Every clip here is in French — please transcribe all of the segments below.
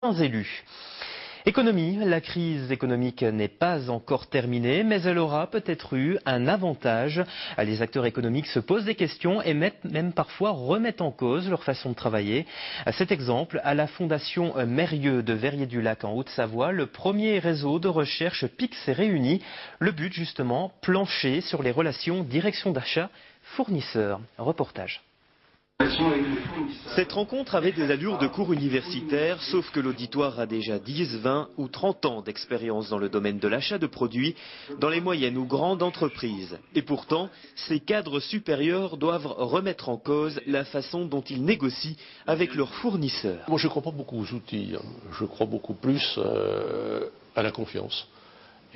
Élus. Économie, la crise économique n'est pas encore terminée, mais elle aura peut-être eu un avantage. Les acteurs économiques se posent des questions et même parfois remettent en cause leur façon de travailler. Cet exemple, à la Fondation Mérieux de Verrier-du-Lac en Haute-Savoie, le premier réseau de recherche PIC s'est réuni. Le but justement, plancher sur les relations direction d'achat-fournisseur. Reportage. Cette rencontre avait des allures de cours universitaires, sauf que l'auditoire a déjà 10, 20 ou 30 ans d'expérience dans le domaine de l'achat de produits dans les moyennes ou grandes entreprises. Et pourtant, ces cadres supérieurs doivent remettre en cause la façon dont ils négocient avec leurs fournisseurs. Moi, je ne crois pas beaucoup aux outils, je crois beaucoup plus à la confiance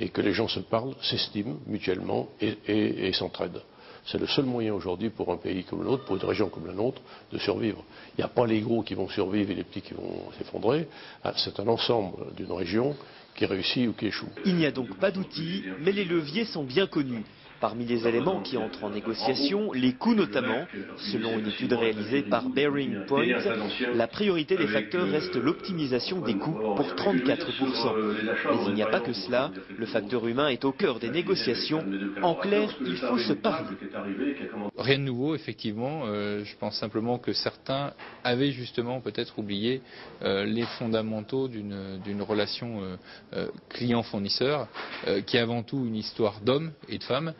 et que les gens se parlent, s'estiment mutuellement et s'entraident. C'est le seul moyen aujourd'hui pour un pays comme le nôtre, pour une région comme la nôtre, de survivre. Il n'y a pas les gros qui vont survivre et les petits qui vont s'effondrer. C'est un ensemble d'une région qui réussit ou qui échoue. Il n'y a donc pas d'outils, mais les leviers sont bien connus. Parmi les éléments qui entrent en négociation, les coûts notamment. Selon une étude réalisée par Bearing Point, la priorité des facteurs reste l'optimisation des coûts pour 34%. Mais il n'y a pas que cela, le facteur humain est au cœur des négociations. En clair, il faut se parler. Rien de nouveau, effectivement. Je pense simplement que certains avaient justement peut-être oublié les fondamentaux d'une relation client-fournisseur qui est avant tout une histoire d'hommes et de femmes.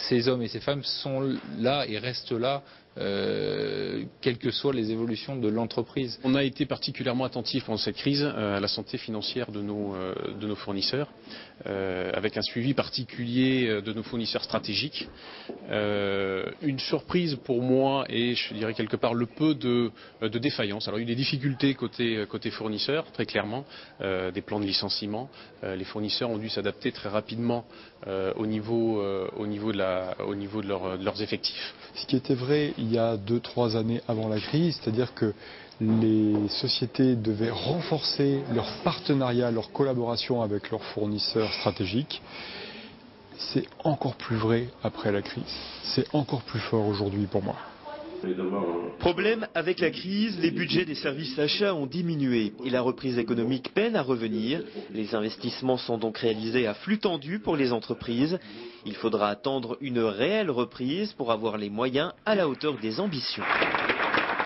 Ces hommes et ces femmes sont là et restent là, quelles que soient les évolutions de l'entreprise. On a été particulièrement attentif pendant cette crise à la santé financière de nos fournisseurs, avec un suivi particulier de nos fournisseurs stratégiques. Une surprise pour moi et je dirais quelque part le peu de défaillance. Alors il y a eu des difficultés côté fournisseurs, très clairement, des plans de licenciement. Les fournisseurs ont dû s'adapter très rapidement au niveau de leurs effectifs. Ce qui était vrai il y a 2-3 années avant la crise, c'est-à-dire que les sociétés devaient renforcer leur partenariat, leur collaboration avec leurs fournisseurs stratégiques. C'est encore plus vrai après la crise. C'est encore plus fort aujourd'hui pour moi. Problème avec la crise, les budgets des services achats ont diminué et la reprise économique peine à revenir. Les investissements sont donc réalisés à flux tendu pour les entreprises. Il faudra attendre une réelle reprise pour avoir les moyens à la hauteur des ambitions.